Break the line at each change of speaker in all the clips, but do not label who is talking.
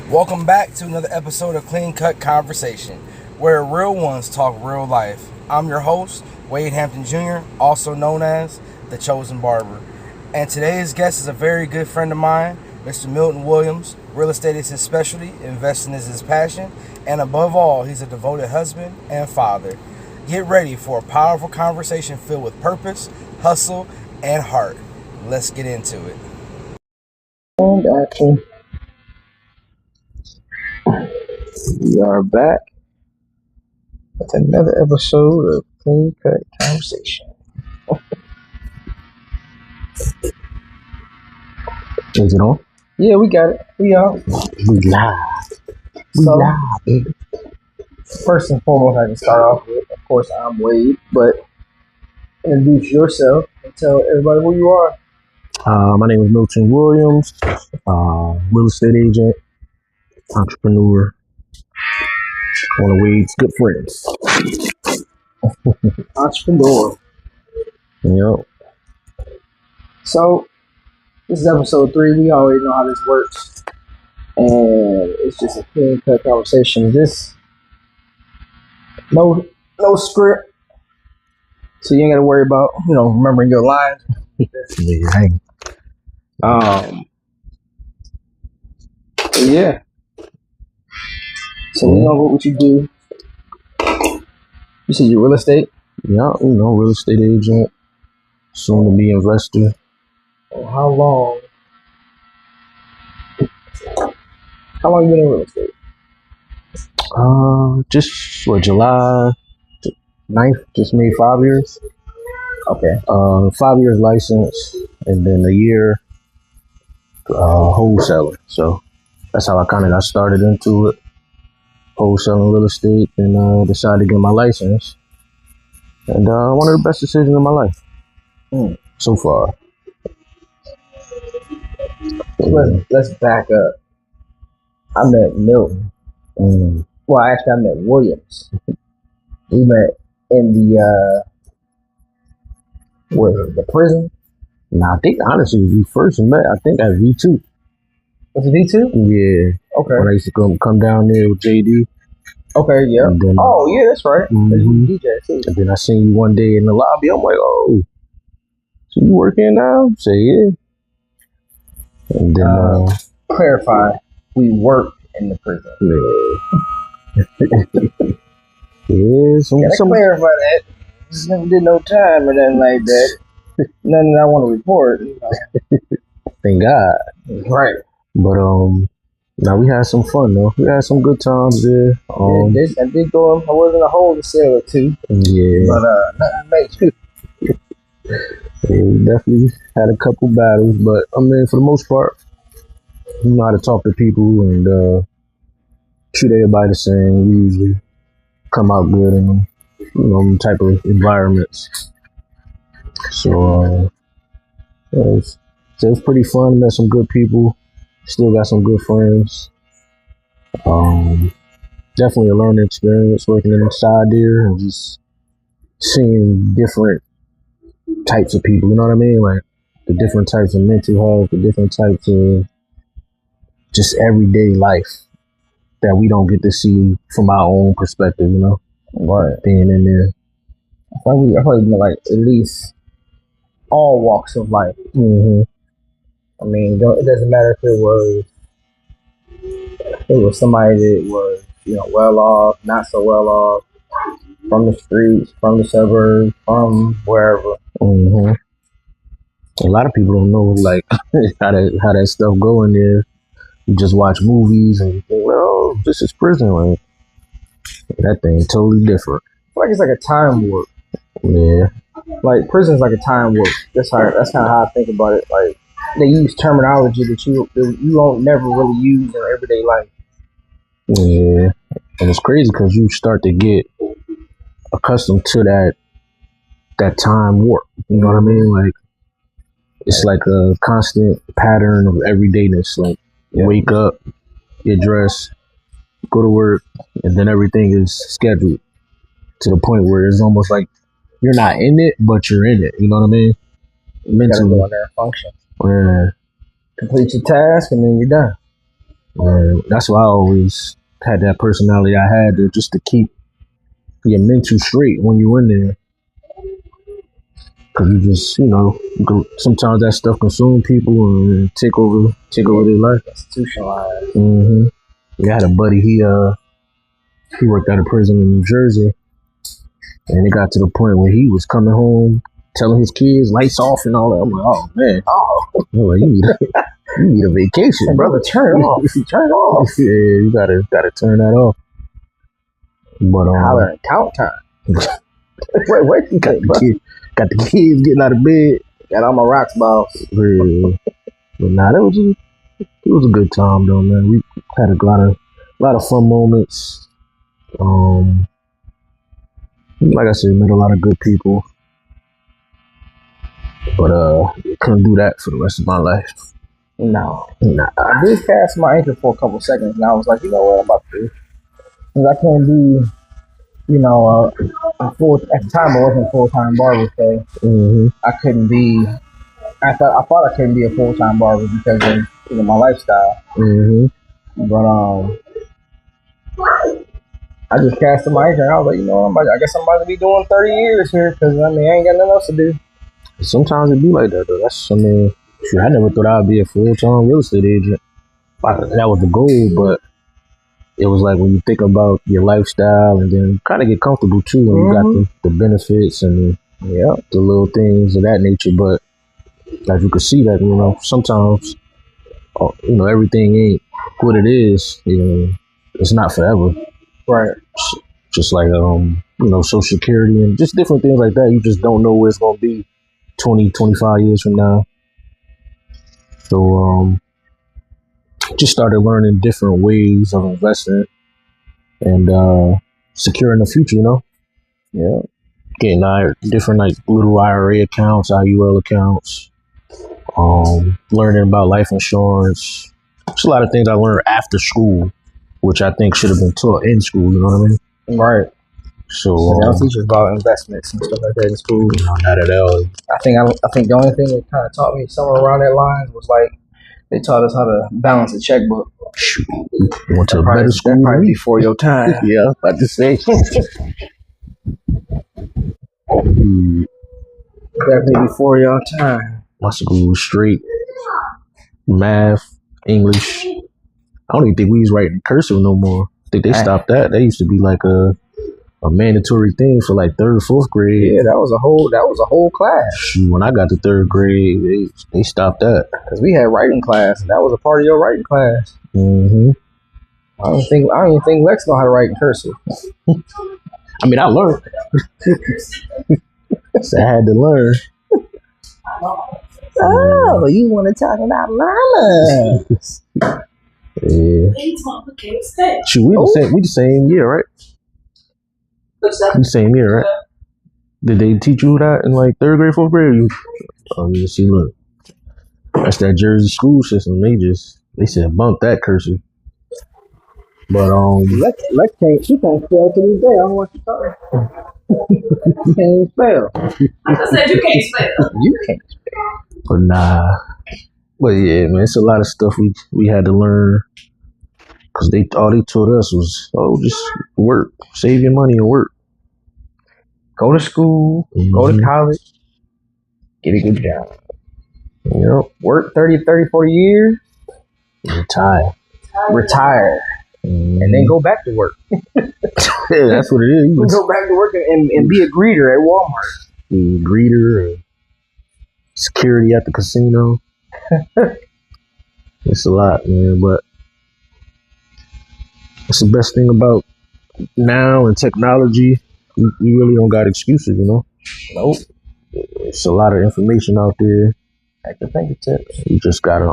Welcome back to another episode of Clean Cut Conversation, where real ones talk real life. I'm your host, Wade Hampton Jr., also known as The Chosen Barber. And today's guest is a very good friend of mine, Mr. Milton Williams. Real estate is his specialty, investing is his passion, and above all, he's a devoted husband and father. Get ready for a powerful conversation filled with purpose, hustle, and heart. Let's get into it.
And action. We are back with another episode of Clean Cut Conversation. Is it on? Yeah, we got it. We on. We live. Baby. First and foremost, I can start off with, of course, I'm Wade, but introduce yourself and tell everybody who you are.
My name is Milton Williams, real estate agent, entrepreneur, one of Wade's good friends.
Entrepreneur.
Yep.
So, this is episode 3. We already know how this works. And it's just a clean cut conversation. Just no script. So you ain't gotta worry about, remembering your lines. Yeah. So we know what you do. You said you're real estate?
Yeah, real estate agent, soon to be investor.
How long you been in real estate?
July 9th, just made 5 years.
Okay.
5 years license, and then a year wholesaler. So that's how I kind of got started into it, wholesaling real estate, and decided to get my license. And one of the best decisions of my life so far.
Let's back up. I met Milton. Well, actually, I met Williams. We met in the prison.
Nah, I think honestly we first met, I think at V2.
Was it V2?
Yeah.
Okay.
When I used to come down there with JD.
Okay, yeah.
Then,
yeah, that's right. DJ too.
And then I seen you one day in the lobby. I'm like, oh, so you working now? I say, yeah. And then
clarify, we work in the prison.
Yeah,
some clarify that. Just never did no time or nothing like that. Nothing I want to report.
Thank God.
Right.
But now we had some fun though. We had some good times there.
I did go. I was in a hole to sail or two.
Yeah.
But nothing major.
Yeah, we definitely had a couple battles, but I mean, for the most part, you know how to talk to people and treat everybody the same. We usually come out good in them, them type of environments. So it was pretty fun. Met some good people. Still got some good friends. Definitely a learning experience working inside there and just seeing different types of people. You know what I mean? Like the different types of mental health, the different types of just everyday life that we don't get to see from our own perspective.
Right.
Being in there.
I probably met like at least all walks of life.
Mm-hmm.
I mean, it doesn't matter if it was somebody that was, well off, not so well off, from the streets, from the suburbs, from wherever.
Mm-hmm. A lot of people don't know like how that stuff go in there. You just watch movies and you think, well, this is prison. Like that thing totally different.
It's like a time warp.
Yeah.
Like prison's like a time warp. That's kind of how I think about it. Like they use terminology that you don't never really use in everyday life.
Yeah, and it's crazy because you start to get accustomed to that time warp. You know what I mean? Like it's like a constant pattern of everydayness. Like wake up, get dressed, go to work, and then everything is scheduled to the point where it's almost like you're not in it, but you're in it. You know what I mean?
You gotta go in there and function.
Yeah.
Complete your task and then you're done.
And that's why I always had that personality I had to just to keep your mental straight when you in there. Cause you just, sometimes that stuff consume people and take over their life.
Institutionalized.
Mm-hmm. Yeah, I had a buddy. He worked at a prison in New Jersey, and it got to the point where he was coming home, telling his kids lights off and all that. I'm like, oh man, I'm like, you need a vacation,
hey, brother. Turn it off. Turn it off.
Yeah, you gotta turn that off. But
holler count time. wait, you
got the kids getting out of bed.
Got all my rocks, boss.
Yeah. But nah, it was a good time though, man. We had a lot of fun moments. Like I said, met a lot of good people. But couldn't do that for the rest of my life.
No. Nah. I did cast my anchor for a couple seconds, and I was like, you know what, I'm about to do. Because I can't be, at the time I wasn't full-time barber, so I couldn't be. I thought I couldn't be a full-time barber because of my lifestyle. But I just casted my anchor, and I was like, I guess I'm about to be doing 30 years here because I ain't got nothing else to do.
Sometimes it be like that though. I never thought I'd be a full-time real estate agent. That was the goal, but it was like when you think about your lifestyle and then kind of get comfortable too when you got the benefits and the little things of that nature. But as you can see that, sometimes, everything ain't what it is. It's not forever.
Right.
Just like, Social Security and just different things like that. You just don't know where it's going to be 20, 25 years from now. So, just started learning different ways of investing and securing the future, Yeah. Getting different like little IRA accounts, IUL accounts, learning about life insurance. There's a lot of things I learned after school, which I think should have been taught in school, you know what I mean?
Right.
So
they don't teach us about investments and stuff like that in school.
No, not at all.
I think the only thing that kind of taught me somewhere around that line was like they taught us how to balance a checkbook.
You went to a better school
probably before your time.
Yeah, about to say.
Definitely before your time.
My school was straight math, English. I don't even think we was writing cursive no more. I think they stopped that. That used to be like a mandatory thing for like 3rd, 4th grade.
Yeah, that was a whole class.
Shoot, when I got to 3rd grade, they stopped that
because we had writing class, and that was a part of your writing class. I don't even think Lex know how to write in cursive.
I mean, I learned. So I had to learn.
Oh, you want to talk about mama?
Yeah. Shoot, we the same year, right? The same year, right? Did they teach you that in like 3rd grade, 4th grade? Yeah, see, look. That's that Jersey school system. They said bump that cursive. But
Lex can't spell to this day. I don't know what you're talking. You can't spell.
I said you can't spell.
You can't spell.
But nah. But yeah, man, it's a lot of stuff we had to learn. Cause all they taught us was, just work, save your money and work.
Go to school, go to college, get a good job. Work 30, 40 years. Retire. And then go back to work.
Yeah, that's what it is.
You go back to work and be a greeter at Walmart.
Be a greeter, security at the casino. It's a lot, man, but it's the best thing about now and technology. We really don't got excuses,
Nope.
It's a lot of information out there
at your fingertips.
You just gotta,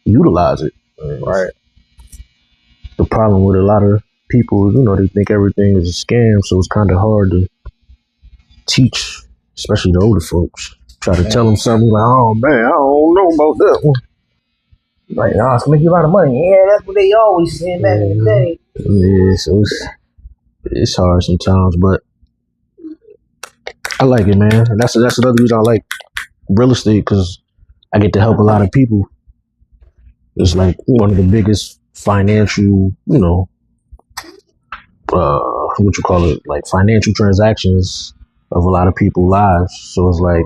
utilize it.
Right.
The problem with a lot of people, they think everything is a scam, so it's kind of hard to teach, especially the older folks. Try to tell them something like, oh man, I don't know about that one.
Like, it's gonna make you a lot of money. Yeah, that's what they always said back in the day.
Yeah, so it's hard sometimes, but I like it, man. And that's another reason I like real estate, because I get to help a lot of people. It's like one of the biggest financial, what you call it, like financial transactions of a lot of people's lives. So it's like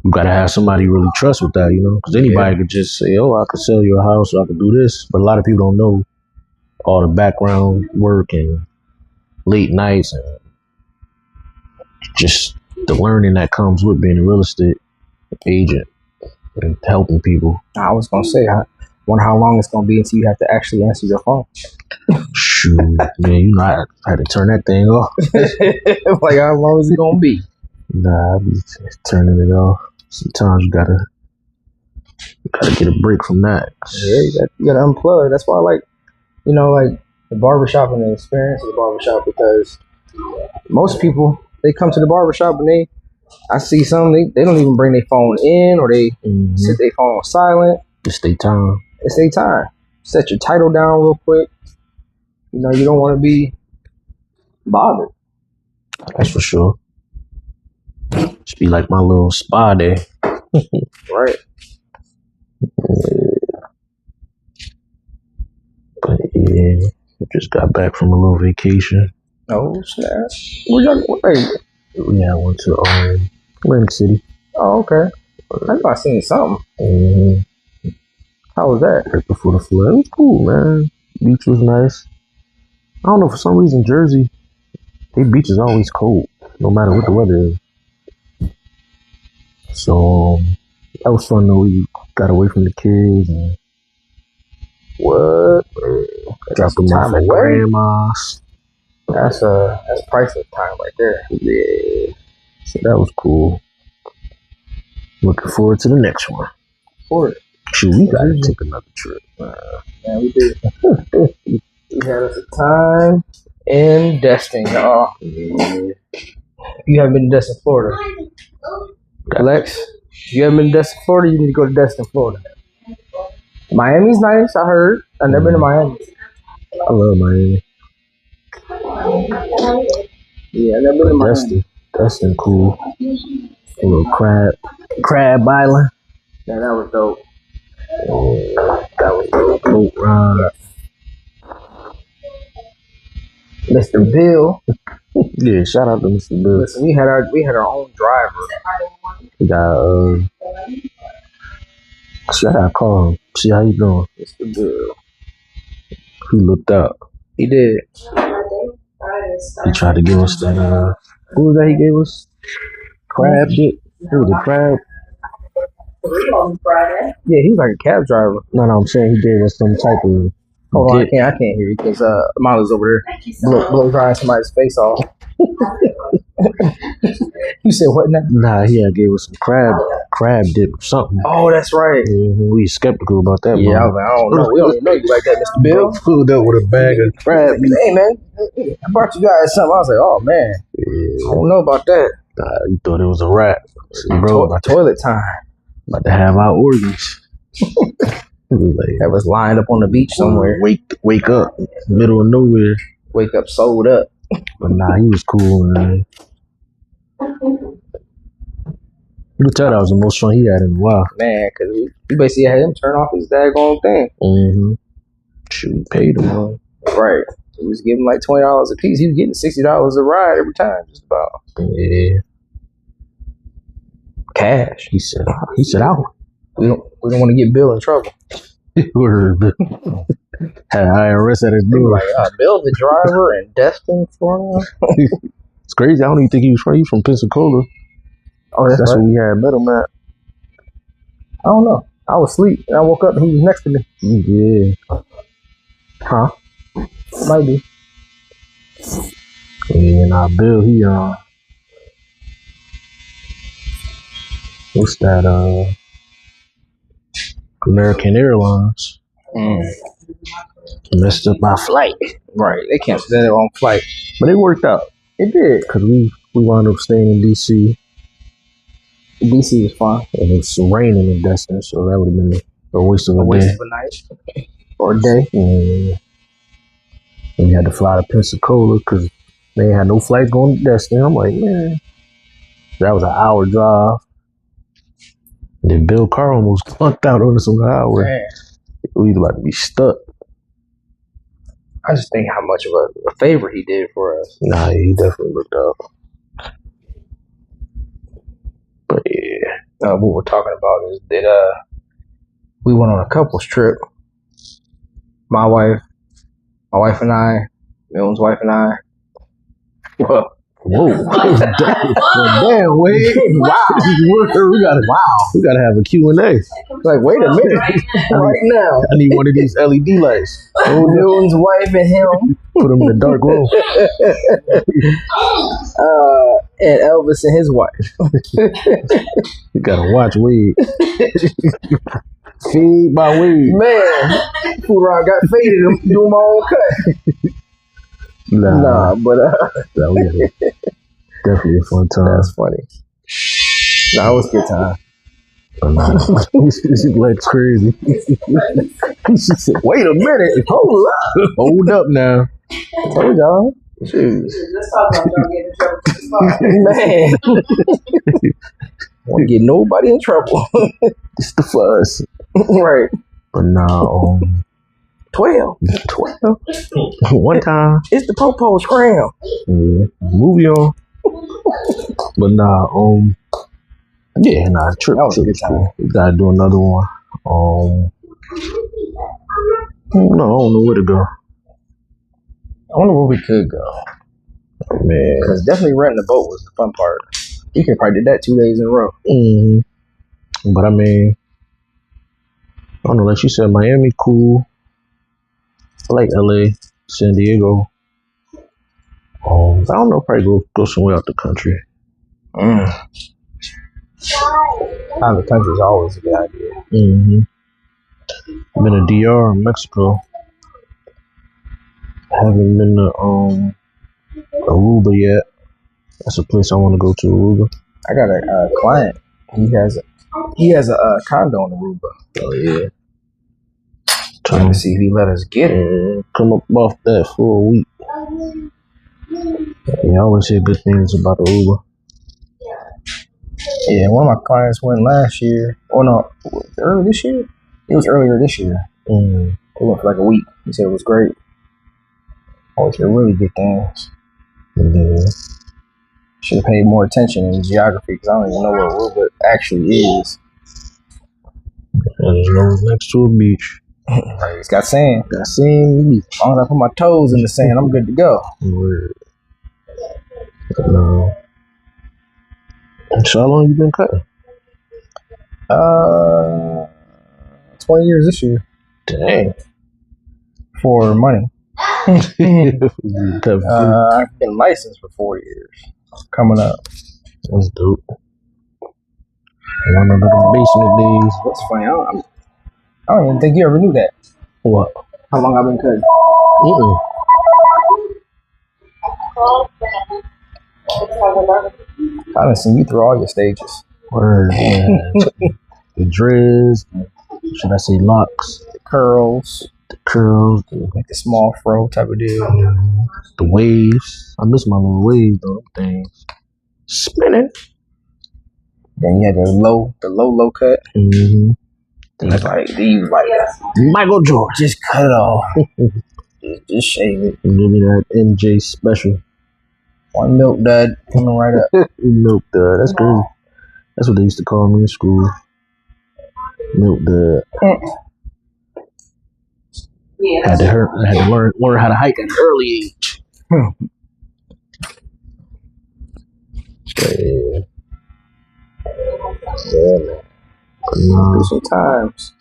you gotta have somebody you really trust with that, because anybody could just say, "Oh, I could sell you a house, or I could do this," but a lot of people don't know all the background work and late nights and just the learning that comes with being a real estate agent and helping people.
I was gonna say, I wonder how long it's gonna be until you have to actually answer your phone.
Shoot, man, I had to turn that thing off.
Like, how long is it gonna be?
Nah, I be turning it off. Sometimes you gotta get a break from that.
Yeah, you gotta unplug. That's why I like, like the barbershop and the experience of the barbershop, because most people, they come to the barbershop and I see some, they don't even bring their phone in, or they set their phone on silent.
It's their time.
It's their time. Set your title down real quick. You don't want to be bothered.
That's for sure. Just be like my little spa day.
Right.
But yeah, I just got back from a little vacation.
Oh, snap. Wait.
Yeah, I went to Atlantic City.
Oh, okay. I thought I seen something.
Mm-hmm.
How was that?
Right before the flood. It was cool, man. Beach was nice. I don't know, for some reason, Jersey, their beach is always cold, no matter what the weather is. So, that was fun, though. We got away from the kids and dropped them off at grandma's.
That's priceless time right there.
Yeah. So that was cool. Looking forward to the next one. Shoot, we gotta take another trip.
Yeah, we did. We had us a time in Destin, y'all. Yeah. You haven't been to Destin, Florida. Alex, if you haven't been to Destin, Florida, you need to go to Destin, Florida. Miami's nice, I heard. I've never been to Miami.
I love Miami.
Yeah, I've never been to Miami.
Destin cool. A little crab island.
Yeah, that was dope.
That was dope. Boat ride.
Mr. Bill.
Yeah, shout out to Mr. Bill.
Listen, we had our own driver.
We got should I call him? See how you doing?
Mr. Bill.
He looked up.
He did.
He tried to give us that what was that he gave us? Crab dip. It was a crab.
Yeah, he was like a cab driver.
No, I'm saying he gave us some type of
hold on, I can't hear you because Molly's over there blow drying somebody's face off. You said what now?
Nah, he gave us some crab dip or something.
Oh, that's right.
Mm-hmm. We skeptical about that.
Yeah, I don't know. We don't even know you like that, Mr. Bill.
Pulled up with a bag of crab.
Hey man, I brought you guys something. I was like, oh man, yeah. I don't know about that.
Nah, you thought it was a rat, bro.
Toilet time.
About to have our organs. Like,
that was lined up on the beach somewhere.
Wake up, middle of nowhere.
Wake up, sold up.
But nah, he was cool, man. You could tell that was the most fun he had in a while.
Man, because we basically had him turn off his daggone thing.
Mm-hmm. Shoot, paid him.
Right. He was giving like $20 a piece. He was getting $60 a ride every time, just about.
Yeah.
Cash.
He said out.
We don't want to get Bill in trouble.
Had IRS at his door.
Like, Bill, the driver, in Destin, Florida.
It's crazy. I don't even think he was from. He was from Pensacola.
Oh, that's right.
Where we had met him at.
I don't know. I was asleep and I woke up and he was next to me.
Yeah.
Huh? Might be.
Yeah, nah, Bill, he what's that? American Airlines. Messed up my flight.
Right. They canceled their own flight.
But it worked out.
It did.
Because we wound up staying in D.C.
D.C. was fun.
And it was some raining in Destin, so that would have been a waste of a
night. Or a day.
And we had to fly to Pensacola because they had no flights going to Destin. I'm like, man. That was an hour drive. Then Bill Carr almost clunked out on us on the highway.
Man,
We was about to be stuck.
I just think how much of a favor he did for us.
Nah, he definitely looked up. But yeah.
What we're talking about is that we went on a couples trip. My wife and I, Milton's wife and I. Well,
Whoa. Damn, Wade.
Wow.
We gotta have a Q&A.
Like, wait a minute. Right now.
I need one of these LED lights.
Milton's wife and him.
Put them in the dark room.
And Elvis and his wife.
You gotta watch Wade. Feed by Wade.
Man, fool around got faded doing my own cut. Nah, but
we had definitely a fun time.
That's funny. Nah, it was a good time.
She legs crazy. She said, "Wait a minute, hold up now."
I told y'all. Shoot.
Let's talk about y'all getting in trouble.
Man, won't get nobody in trouble.
It's the fuzz,
Right?
but nah.
12.
One time,
It's the Popo Scram.
yeah, movie on. But nah, trip.
That was a good time.
We gotta do another one. No, I don't know where to go.
I wonder where we could go.
Man,
Because definitely renting a boat was the fun part. We could probably did that 2 days in a row.
But I mean, I don't know. Like she said, Miami cool. I like LA, San Diego. I don't know. Probably go somewhere out the country.
Out of the country is always a good idea.
I've been to DR in Mexico. I haven't been to Aruba yet. That's a place I want to go to. Aruba.
I got a client. He has a condo in Aruba.
Oh yeah.
Trying to see if he let us get it.
Come up off that for a week. Yeah, I always hear good things about Aruba.
Yeah, one of my clients went last year. Oh no, earlier this year? It was earlier this year. They went for like a week. He said it was great. Always hear really good things.
Yeah.
Should have paid more attention in geography because I don't even know where Aruba actually is.
I just know it's next to a beach.
It's got sand.
Got sand beach.
As long as I put my toes in the sand, I'm good to go.
Word. No. So how long you been cutting?
20 years this year.
Dang.
For money.
I've
I've been licensed for 4 years. Coming up.
That's dope. I remember the basement days.
What's funny? I don't even think you ever knew that.
What?
How long I've been cutting? I done seen you through all your stages.
Word, man. The dreads, should I say locks,
The curls, like the small fro type of deal.
the waves. I miss my little waves though. Them things spinning.
Then you had the low cut. It's like these, like
Michael Jordan.
just cut it off. just shave it.
Give me that MJ special.
One milk dud coming right up.
Milk dud. That's crazy. That's what they used to call me in school. Milk dud.
Yeah.
I had to learn how to hike at an early age. Yeah. Yeah, man.
Through some times.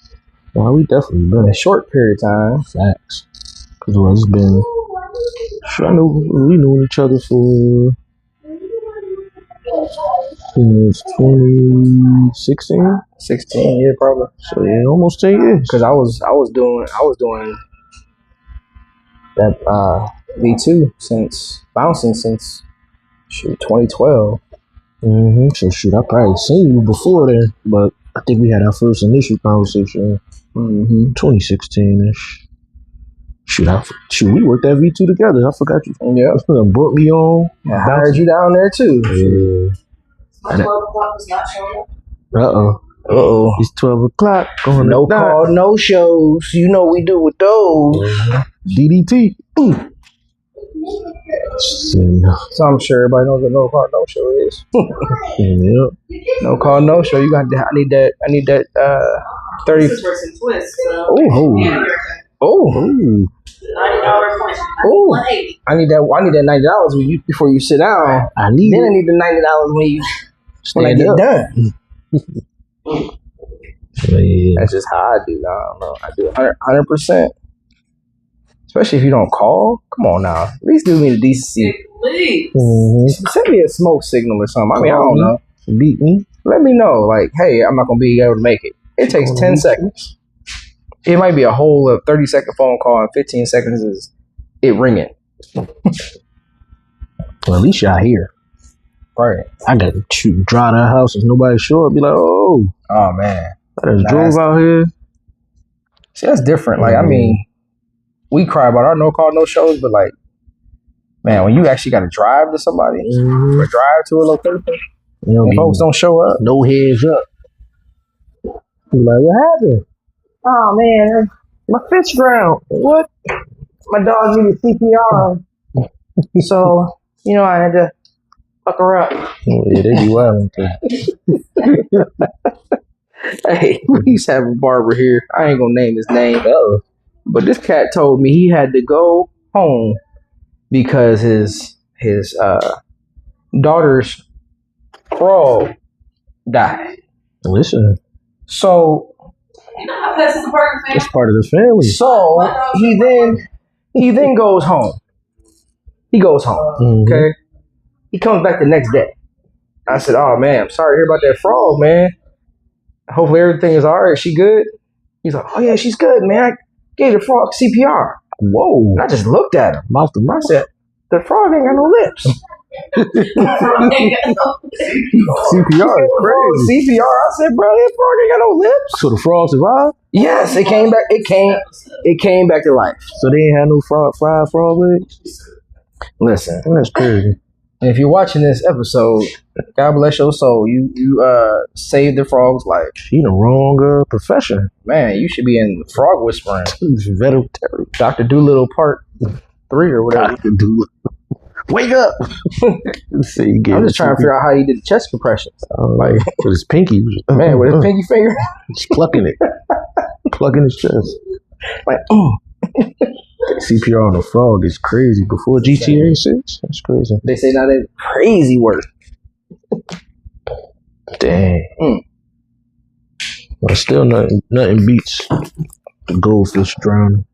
Well, we definitely been
In a short period of time.
facts. Cause it's been. Sure, I know we knew each other for. Since 2016.
16 years probably.
So yeah, almost 10 years.
Because I was doing that V2 bouncing since 2012.
So shoot, I probably seen you before then, but I think we had our first initial conversation 2016ish. Shoot, we worked at V2 together. I forgot you.
Yeah.
Brought me on.
I hired you down there too.
Yeah.
12 o'clock was not showing up.
Uh-oh.
It's 12 o'clock.
No call, no shows. You know we do with those.
DDT.
So I'm sure everybody knows what no call, no show is.
Yep.
No call, no show. You got that. I need that 30. Oh.
$90 appointment.
Oh. I need that $90 before you sit down.
I need
the $90 when I get done.
Yeah.
That's just how I do. No, I don't know. I do 100%. Especially if you don't call. Come on now. At least do me the decency.
Please.
Send me a smoke signal or something. I mean, I don't know.
Beat me.
Let me know. Like, hey, I'm not going to be able to make it. It takes 10 seconds. It might be a whole 30-second phone call and 15 seconds is it ringing.
Well, at least y'all here.
Right.
I got to drive that house if nobody show up. Be like, oh
man.
I just drove out here.
See, that's different. Like, I mean, we cry about our no call, no shows, but like, man, when you actually got to drive to somebody or drive to a location, and folks don't show up,
no heads up.
you're like, what happened? Oh man, my fish drowned. What? My dog needed CPR, so I had to fuck her up.
Yeah, they be wild.
Hey, we used to have a barber here. I ain't gonna name his name, but this cat told me he had to go home because his daughter's frog died.
Listen,
so
You know how pets is a part of the
it's
family?
part of the family.
So he then goes home. He goes home. Okay. He comes back the next day. I said, "Oh man, I'm sorry to hear about that frog, man. Hopefully everything is all right. She good?" He's like, "Oh yeah, she's good, man. I gave the frog CPR."
Whoa.
And I just looked at him.
Mouth to
I
mouth.
said, "The frog ain't got no lips."
CPR is crazy.
CPR. I said, "Bro, that frog ain't got no lips."
So the frog survived?
Yes, it came back. It came back to life.
So they ain't had no fried frog legs?
Listen,
That's crazy.
if you're watching this episode, God bless your soul. You saved the frog's life.
You the wrong profession.
Man, you should be in frog whispering.
Veterinary.
Dr. Doolittle Part 3 or whatever.
Dr. Doolittle. Wake up! See,
I'm just trying to figure out how he did the chest compressions.
Like with his pinky.
Man, with his pinky finger.
Just plucking it. Plucking his chest.
Like,
CPR on a frog is crazy. Before GTA 6? That's crazy.
They say now that's crazy work.
Dang. But still nothing beats the goldfish drowning.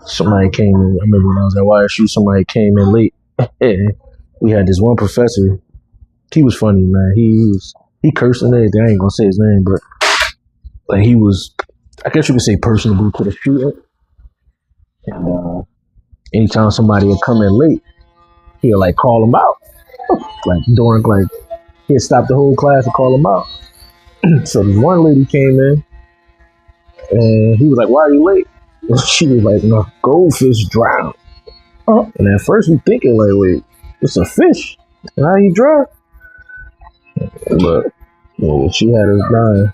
Somebody came in. I remember when I was at YSU, somebody came in late. We had this one professor. He was funny, man. He cursed and everything. I ain't gonna say his name, but like he was, I guess you could say, personable to the student. And anytime somebody would come in late, he'll like call them out. Like during he'd stop the whole class and call them out. So this one lady came in, and he was like, "Why are you late?" And she was like, "No, goldfish drowned." And at first we thinking like, "Wait, it's a fish? And how you drown?" But yeah, she had us dying.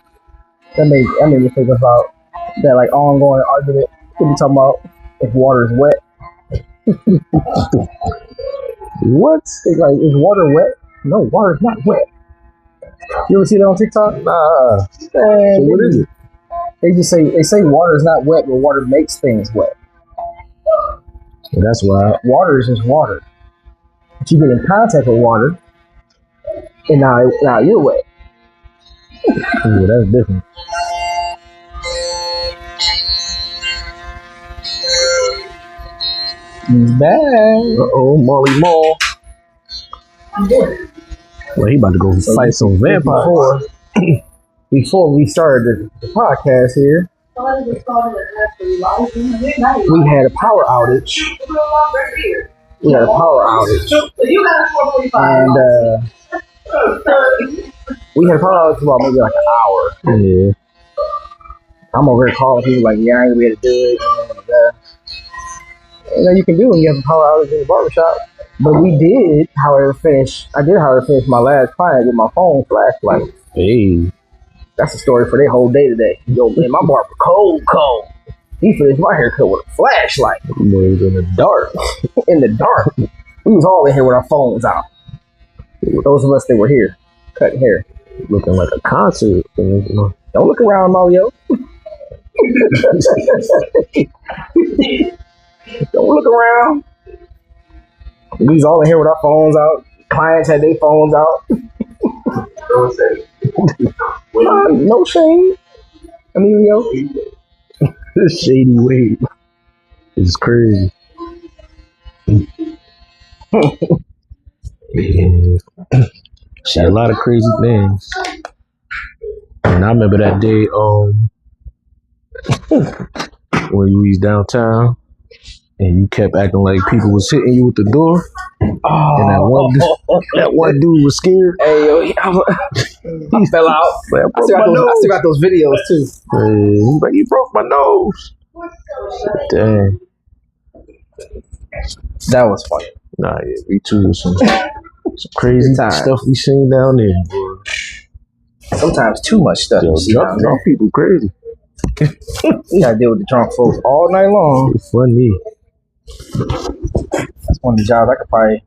That made me think about that like ongoing argument. People talking about if water is wet.
What?
It's like, is water wet? No, water is not wet. You ever see that on TikTok?
Nah. So what is it?
They say water is not wet, but water makes things wet.
And that's why
Water is just water. But you get in contact with water, and now you're wet.
yeah, that's different.
He's back.
Molly Mall. Well, he about to go fight some vampires.
Before we started the podcast here, we had a power outage. We had a power outage. And we had a power outage for about maybe like an hour.
Yeah.
I'm over here calling people like, yeah, I ain't gonna be able to do it. You can do when you have a power outage in the barbershop. But I did, however, finish my last client with my phone flashlight.
Hey.
That's a story for their whole day today. Yo, man, my barber cold. He finished my haircut with a flashlight.
Was in the dark.
In the dark. We was all in here with our phones out. Those of us that were here, cutting hair.
Looking like a concert.
Don't look around, Mario. Don't look around. We was all in here with our phones out. Clients had their phones out. No shame. Emilio.
This shady wave is crazy. Yeah. See a lot of crazy things. And I remember that day when you was downtown and you kept acting like people was hitting you with the door. And that one dude was scared.
Hey, yo, he fell out.
Like,
I still got those videos too.
He's like, you broke my nose. Damn.
That was funny.
Nah, yeah, me too. Some crazy stuff we seen down there, boy.
Sometimes too much stuff.
Yo, drunk people crazy.
You gotta deal with the drunk folks all night long.
It's funny.
That's one of the jobs I could probably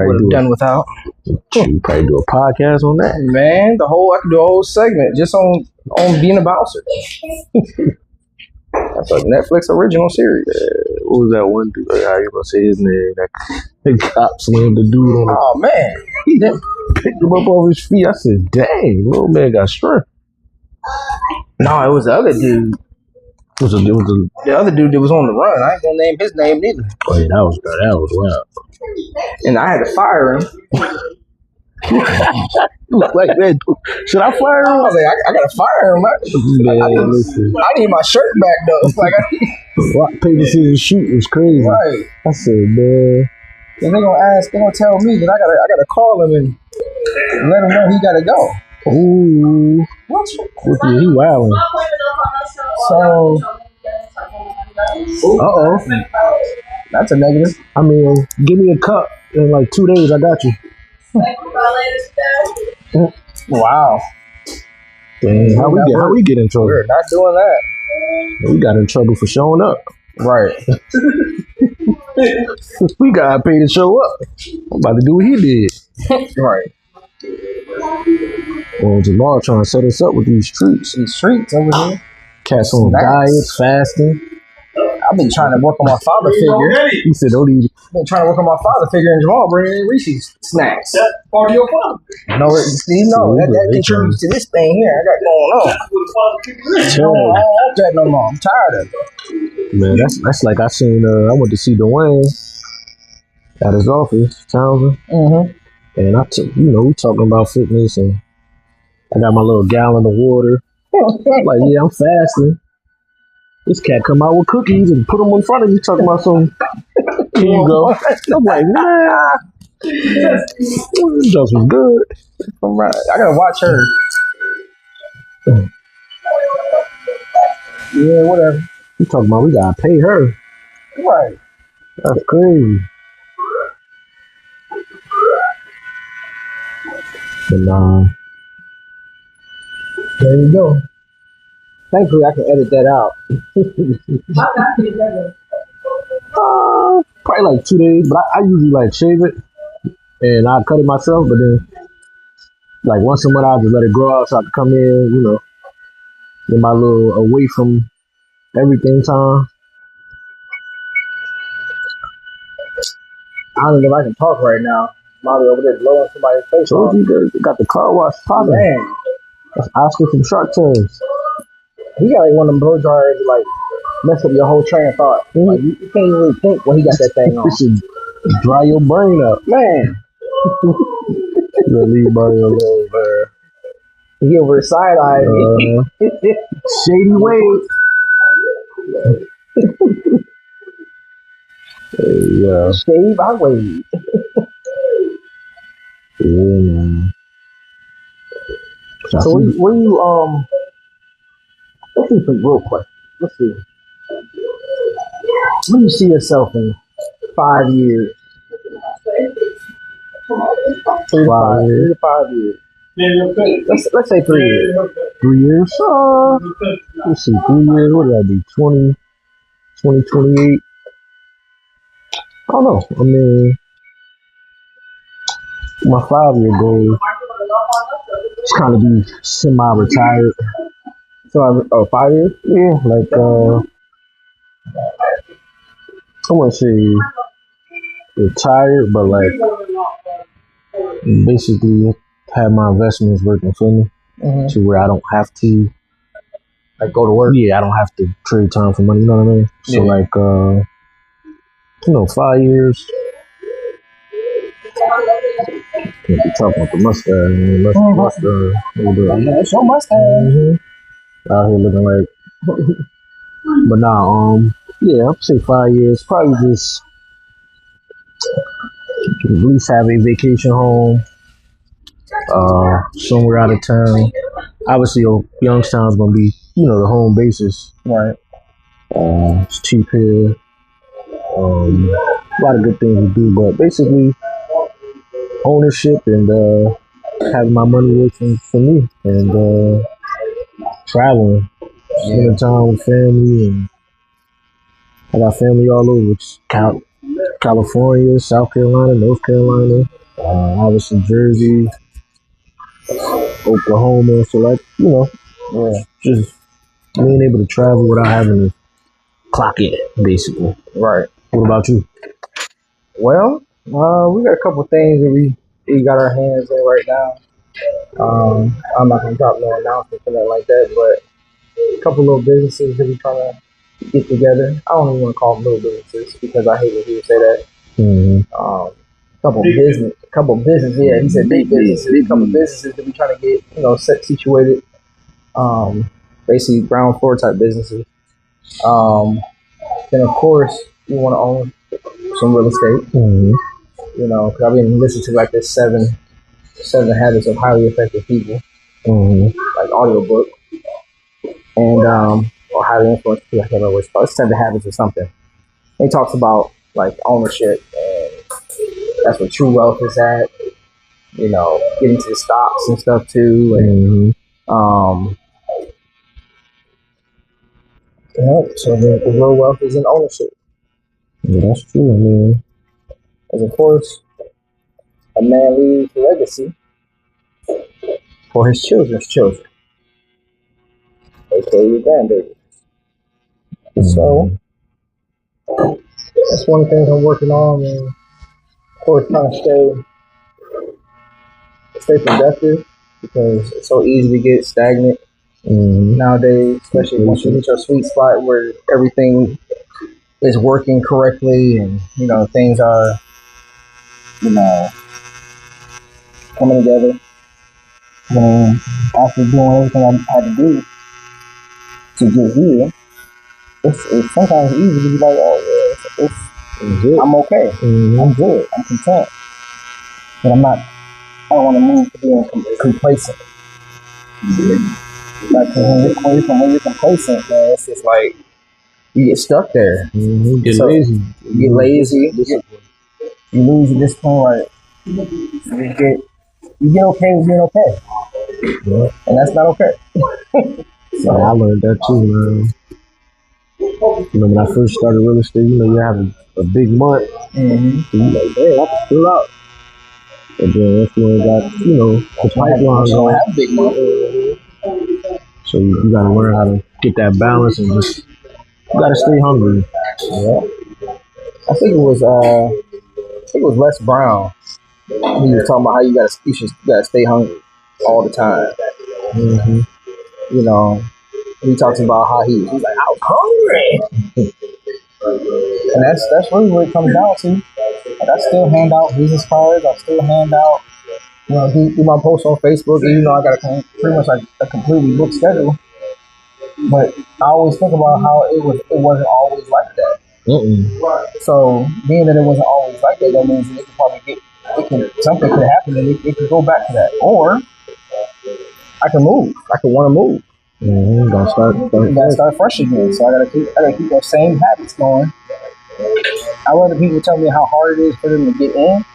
would have done without.
You probably do a podcast on that.
Man, I could do a whole segment just on being a bouncer. That's a Netflix original series.
What was that one dude? How you gonna say his name? That cop slammed the dude on the.
Oh man,
He picked him up off his feet. I said, "Dang, little man got strength."
No, it was the other dude. The other dude that was on the run. I ain't gonna name his name neither.
Oh yeah, that was wild.
And I had to fire him.
Like that. Should I fire him?
I was like, I gotta fire him.
Listen.
I need my shirt back though. Like,
Rock, paper, scissors, shoot was crazy.
right.
I said, man.
And they're gonna tell me that I gotta call him and let him know he gotta go.
Ooh. Look at he wilding.
So, that's a negative.
I mean, give me a cup in like 2 days. I got you.
Wow.
Dang, how we get in trouble?
We're not doing that.
We got in trouble for showing up.
Right.
We got paid to show up. I'm about to do what he did.
Right.
Well, Jamal trying to set us up with these treats.
These treats over here.
Cats on diets, fasting.
I've been trying to work on my father figure.
He said, don't eat it.
I've been trying to work on my father figure, and Jamal bringing in Reese's snacks.
That's part of your father.
No, that contributes to this thing here I got going on. I don't want that no more. I'm tired of it.
Man, that's like I seen. I went to see Dwayne at his office, Townsend.
Mm-hmm.
And we talking about fitness, and I got my little gallon of water. Like, yeah, I'm fasting. This cat come out with cookies and put them in front of me, talking about some. Here you go. I'm like, nah. This just was good.
I'm right. I gotta watch her. Yeah, whatever.
You talking about we gotta pay her?
Right.
That's crazy. But nah.
There you go. Thankfully, I can edit that out.
Probably like 2 days, but I usually like shave it and I cut it myself. But then, like once a month, I just let it grow out so I can come in, get my little away from everything time.
I don't know if I can talk right now. Molly over there blowing somebody's face off.
You got the car wash popping.
Man,
that's Oscar from Shark Tales.
He got like one of them blow dryers to like mess up your whole train of thought. Mm-hmm. Like you can't really think when he got that thing on.
It should dry your brain up,
man.
Leave Mario alone, man.
He over his side eye.
Shady ways. Yeah.
Shady by ways.
Yeah, man.
So where you let's see some real questions. Let's see. Where do you see yourself in 5 years? 3 to 5 years. Let's say 3 years.
3 years. Let's see, 3 years. What did I do? 2028. I don't know. I mean, my 5 year goal is kind of be semi-retired.
So 5 years?
Yeah, like I wouldn't say retired, but like basically have my investments working for me to where I don't have to
Like go to work?
Yeah, I don't have to trade time for money. You know what I mean? So like 5 years. Can't be talking about the mustache.
That's your mustache.
Out here looking like. But nah, yeah, I'd say 5 years. Probably just at least have a vacation home, somewhere out of town. Obviously, Youngstown's gonna be, the home basis.
Right.
It's cheap here. A lot of good things to do, but basically ownership and having my money working for me and traveling, spending time with family, and I got family all over. It's California, South Carolina, North Carolina, obviously Jersey, Oklahoma. So like, just being able to travel without having to clock in, basically.
Right.
What about you?
Well, we got a couple things that we got our hands in right now. I'm not gonna drop no announcements or nothing like that, but a couple little businesses that we trying to get together. I don't even want to call them little businesses because I hate when people say that. Couple business. Yeah, he said big businesses. Couple businesses that we trying to get set situated. Basically ground floor type businesses. Then of course we want to own some real estate. Because I've been listening to like this seven habits of highly effective people, like audiobook, and or highly influential people. I can't remember what it's called. It's 7 habits or something. It talks about like ownership, and that's where true wealth is at. Getting to the stocks and stuff too, and so the real wealth is in ownership.
Yeah, that's true. I mean,
as of course, a man leaves a legacy for his children's children, aka your grandbaby. So that's one of the things I'm working on, and of course, trying to stay productive because it's so easy to get stagnant nowadays, especially once you reach your sweet spot where everything is working correctly and things are coming together. Then after doing everything I had to do to get here, it's sometimes easy to be like, oh yeah, I'm okay, I'm good, I'm content, but I don't want to move to being complacent. Like when you're complacent, man, it's just like you get stuck there.
You get lazy.
You get lazy. You lose your discipline. Right? You get okay with being okay, and that's not okay.
So I learned that too, man. When I first started real estate, you have a big month. And you're like, hey, I can fill out. And then once you got, the pipeline going,
have a big month.
So you gotta learn how to get that balance and just you gotta stay hungry.
Yeah. I think it was Les Brown. He was talking about how you gotta stay hungry all the time. He talks about how he's like, I was hungry. And that's really what it comes down to. Like, I still hand out business cards. I still hand out, do my posts on Facebook. And, I got pretty much like a completely booked schedule. But I always think about how it wasn't always like that. So being that it wasn't always like that, that means it could probably something could happen and it could go back to that. Or I can move. I could want to move. Gotta start fresh again. So I gotta keep those same habits going. I let the people tell me how hard it is for them to get in,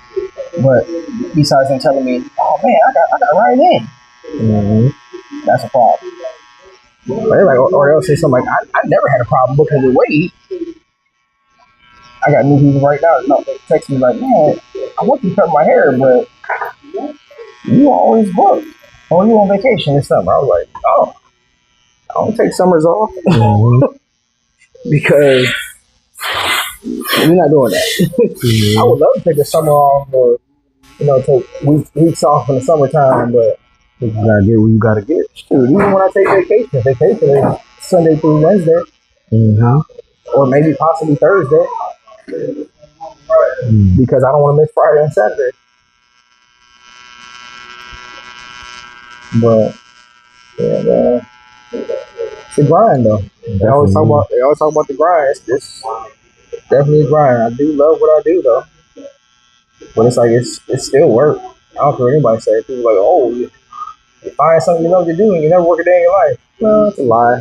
but besides them telling me, oh man, I got right in. That's a problem. But they're like, or they'll say something like, I never had a problem booking with Wade. I got new people right now that text me like, man, I want you to cut my hair, but you always book. Or you on vacation this summer. I was like, oh, I don't take summers off. Because we're not doing that. I would love to take the summer off or, take weeks off in the summertime, but
you gotta get what you gotta get.
Dude, even when I take vacation is Sunday through Wednesday. Or maybe possibly Thursday. Because I don't want to miss Friday and Saturday. But yeah, man. It's a grind though. They always talk about the grind. It's definitely a grind. I do love what I do though. But it's like it's still work. I don't care what anybody says. People are like, oh, you find something you love to do and you never work a day in your life. No, it's a lie.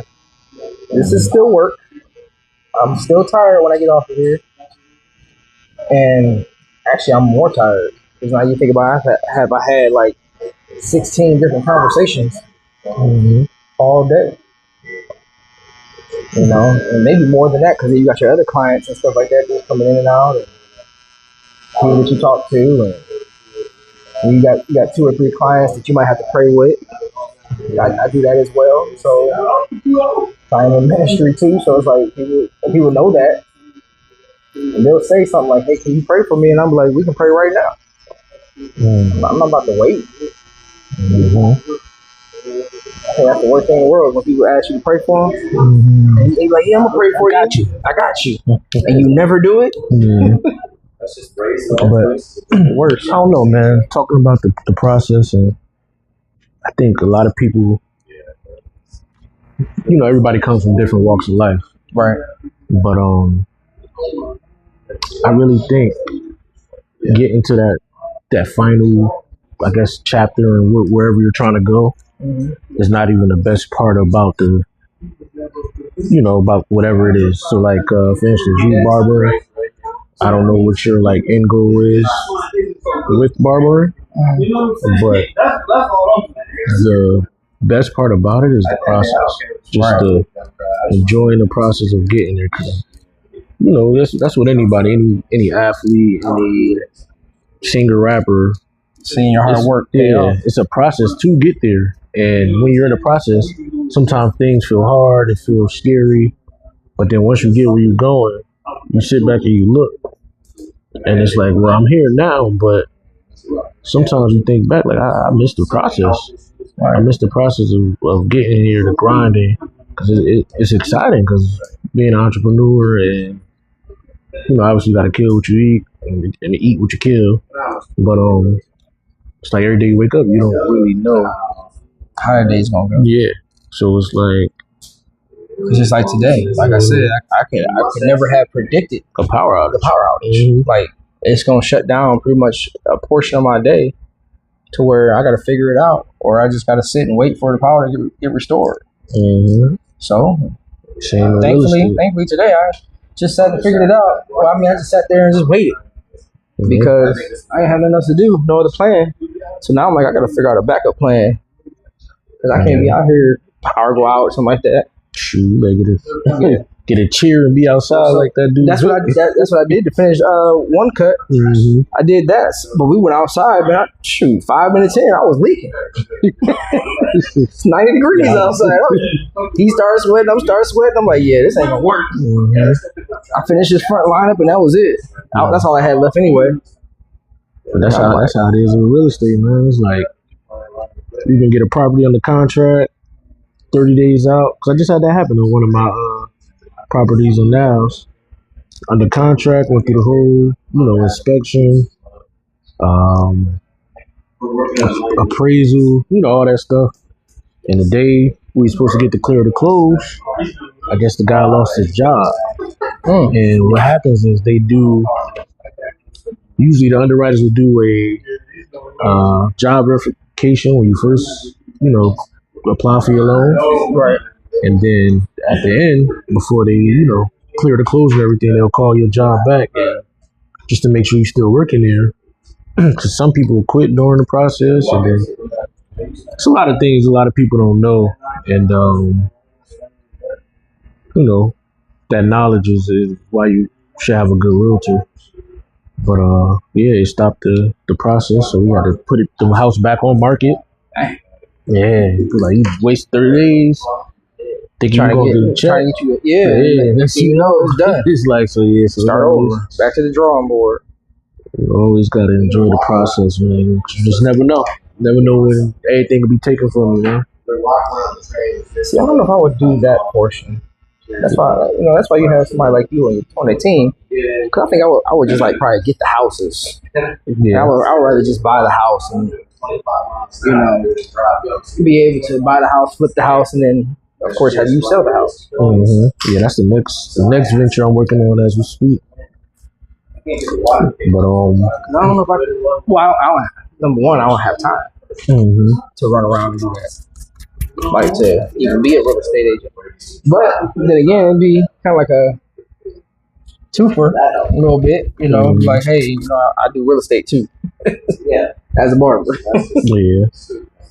This is still work. I'm still tired when I get off of here. And actually, I'm more tired. Because now you think about it, have I had like 16 different conversations all day? And maybe more than that because you got your other clients and stuff like that just coming in and out. And people that you talk to. And you got 2 or 3 clients that you might have to pray with. I do that as well. So I'm in ministry too. So it's like people know that. And they'll say something like, hey, can you pray for me? And I'm like, we can pray right now. I'm not about to wait. I think that's the worst thing in the world when people ask you to pray for them. And you're like, yeah, I'm going to pray for you. I got you. And you never do it.
That's just crazy. But worse, I don't know, man. Talking about the process, and I think a lot of people, everybody comes from different walks of life.
Right.
But I really think getting to that final, I guess, chapter and wherever you're trying to go is not even the best part about about whatever it is. So like, for instance, you barber, I don't know what your like end goal is with barbering, but the best part about it is the process. Just the enjoying the process of getting there. 'Cause, that's what anybody, any athlete, any singer, rapper,
seeing your hard work.
Yeah, it's a process to get there. And when you're in the process, sometimes things feel hard, it feels scary. But then once you get where you're going, you sit back and you look. And it's like, well, I'm here now, but sometimes you think back, like, I missed the process. I missed the process of getting here, the grinding. Because it's exciting, because being an entrepreneur and, obviously you got to kill what you eat and eat what you kill. But it's like every day you wake up, you don't really know
how the day's going to go.
Yeah. So it's like,
it's just like today. Like I said, I could never have predicted
the power outage.
Like, it's going to shut down pretty much a portion of my day to where I got to figure it out, or I just got to sit and wait for the power to get restored. So, thankfully today I just sat and figured it out. Well, I mean, I just sat there and just waited because I ain't have nothing else to do, no other plan. So now I'm like, I got to figure out a backup plan because I can't be out here, power go out or something like that.
Shoot, get a chair and be outside like that dude.
That's what I did to finish one cut. I did that, but we went outside, man. 5 minutes in, I was leaking. It's 90 degrees outside. He started sweating, I'm sweating. I'm like, yeah, this ain't gonna work. I finished his front lineup, and that was it. That's all I had left anyway.
That's how it is in real estate, man. It's like you can get a property under contract 30 days out. Because I just had that happen on one of my properties in Niles. Under contract, went through the whole, inspection, appraisal, all that stuff. And the day we were supposed to get the clear to close, I guess the guy lost his job. And what happens is usually the underwriters will do a job verification when you first, apply for your loan.
Right.
And then at the end, before they, clear the close and everything, they'll call your job back just to make sure you're still working there. Because some people quit during the process, and then it's a lot of things a lot of people don't know, and you know that knowledge is why you should have a good realtor. But yeah, it stopped the process, so we had to put the house back on market. Yeah, like you waste 30 days. Think you gonna do the check?
Trying to get you, yeah. Next thing you know, it's done.
It's like so. Yeah, so
Start over. Back to the drawing board.
You always gotta enjoy the process, man. You just never know. Never know when anything will be taken from you, man.
See, I don't know if I would do that portion. That's why, that's why you have somebody like you on the team. Because I think I would just like probably get the houses.
Yeah.
I would rather just buy the house and be able to buy the house, flip the house, and then of course have you sell the house.
Mm-hmm. Yeah, that's the next venture I'm working on as we speak. But
I don't know if I could. Well, I don't. Number one, I don't have time to run around and do that. Like to even be a real estate agent. But then again, it'd be kind of like a twofer a little bit, like, hey, I do real estate too. Yeah. As a barber.
Yeah.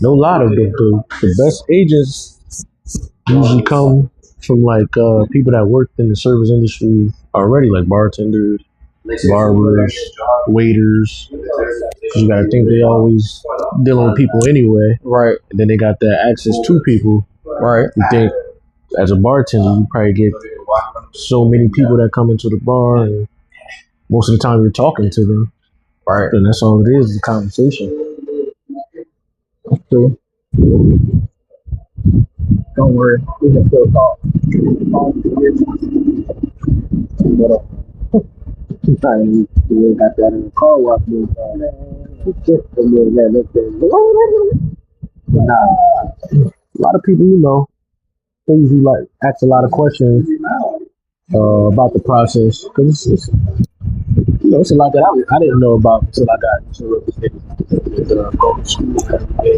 No lie, the best agents usually come from like people that worked in the service industry already, like bartenders, barbers, waiters. You gotta think they always dealing with people anyway.
Right.
And then they got that access to people.
Right.
You think as a bartender, you probably get so many people that come into the bar, and most of the time you're talking to them.
Right.
And that's all it is a conversation.
True. Don't worry. We can still talk. Sometimes you got that in the car wash.
A lot of people, they usually like ask a lot of questions about the process because it's a lot that I didn't know about until I got into real estate. Going to school every day.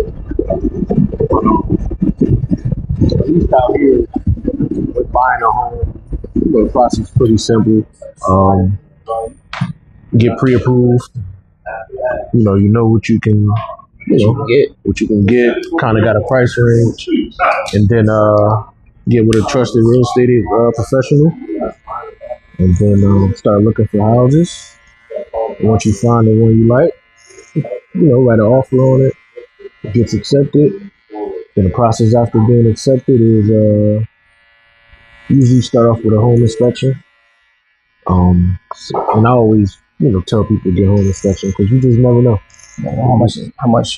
At least out here, with buying a home, the process is pretty simple. Get pre-approved. You know what you can. What you can get, kind of got a price range, and then get with a trusted real estate professional, and then start looking for houses. Once you find the one you like, write an offer on it. It gets accepted. Then the process after being accepted is usually start off with a home inspection. And I always tell people to get home inspection because you just never know.
How much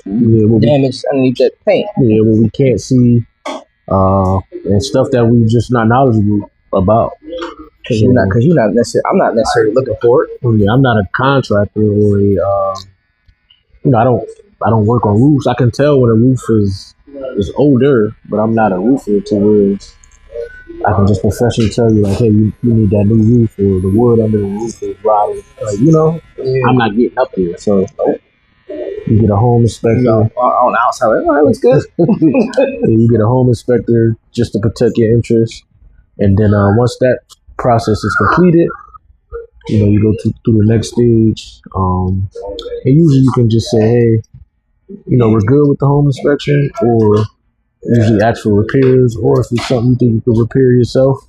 damage underneath that paint.
Yeah, what we can't see, and stuff that we just not knowledgeable about.
Because you're not necessarily. I'm not necessarily looking for it.
Yeah, I'm not a contractor or a. I don't work on roofs. I can tell when a roof is older, but I'm not a roofer to where I can just professionally tell you like, hey, you need that new roof, or the wood under the roof is rotting. Like, I'm not getting up there, so. You get a home inspector.
On the outside, it looks good.
You get a home inspector just to protect your interests. And then once that process is completed, you go through the next stage. And usually you can just say, hey, we're good with the home inspection, or usually ask for repairs, or if it's something you think you could repair yourself,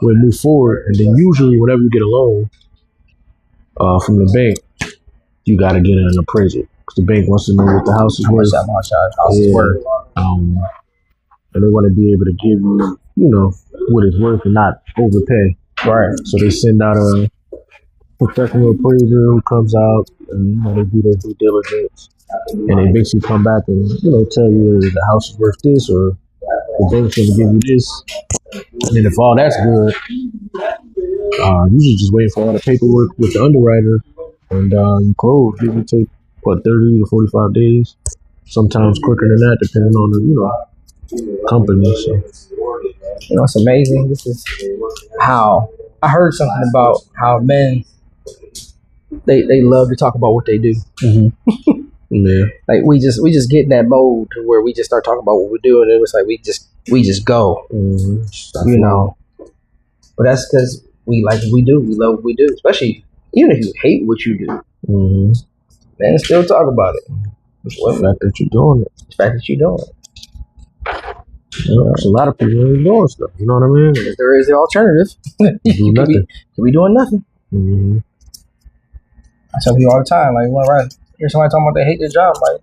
we'll move forward. And then usually whenever you get a loan from the bank, you got to get an appraisal. The bank wants to know what the house is worth. And they want to be able to give you, what it's worth and not overpay.
Right.
So they send out a professional appraiser who comes out and they do their due diligence. And they basically come back and, tell you the house is worth this, or the bank's going to give you this. And then if all that's good, usually just waiting for all the paperwork with the underwriter, and you close. It would take 30 to 45 days, sometimes quicker than that, depending on the company. So
it's amazing. This is how I heard something about how men they love to talk about what they do.
Mm-hmm. Yeah,
like we just get in that mode to where we just start talking about what we do, and it was like we just go.
Mm-hmm.
But that's because we like what we do. We love what we do, especially even if you hate what you do.
Mm-hmm.
Man, still talk about it.
Well, the fact that you're doing it.
The fact that you're doing it.
Yeah, there's a lot of people who ain't doing stuff. You know what I mean?
If there is the alternative.
Do nothing.
Could be doing nothing.
Mm-hmm.
I tell people all the time, like, when I hear somebody talking about they hate their job, like,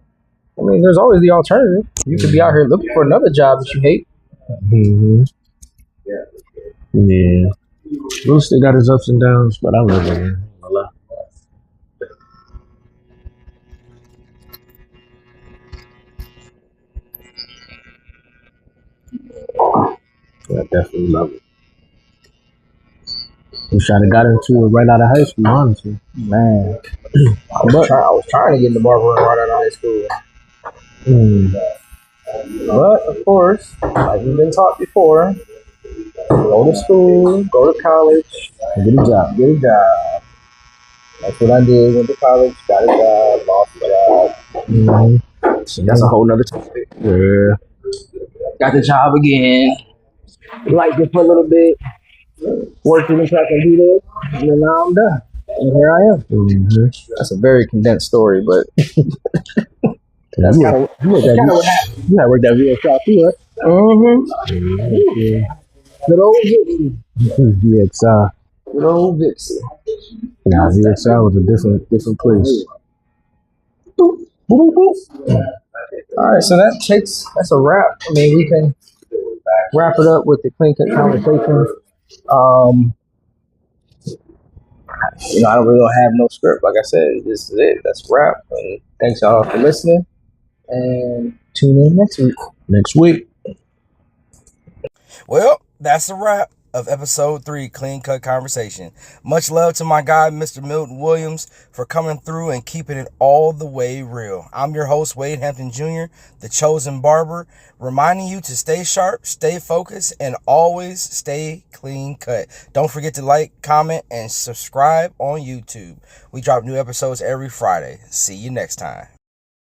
I mean, there's always the alternative. You could be out here looking for another job that you hate.
Mm-hmm. Yeah. Real estate got its ups and downs, but I love it, man. I love it. Yeah, I definitely love it. Wish I'd have got into it right out of high school, honestly.
Man. I was trying to get into barbering right out of high school. But, of course, like we've been taught before, go to school, go to college,
Get a job.
get a job. That's what I did. Went to college, got a job, lost a job.
Mm-hmm.
That's a whole nother topic.
Yeah.
Got the job again. Liked it for a little bit. Worked in until I can do this. And then now I'm done. And here I am.
Mm-hmm.
That's a very condensed story, but
Yeah,
that's kind of what happened.
you had worked at VXL too, right?
Mm-hmm.
Yeah.
Good old Vixie.
VXL.
Good old Vixie.
Nah, VXL was a different place.
Boop, boop, boop. All right, so that's a wrap. I mean, we can wrap it up with the clean cut conversation. I don't really have no script. Like I said, this is it. That's a wrap. And thanks y'all for listening. And tune in next week.
Well, that's a wrap of episode 3, Clean Cut Conversation. Much love to my guy, Mr. Milton Williams, for coming through and keeping it all the way real. I'm your host, Wade Hampton Jr., the chosen barber, reminding you to stay sharp, stay focused, and always stay clean cut. Don't forget to like, comment, and subscribe on YouTube. We drop new episodes every Friday. See you next time.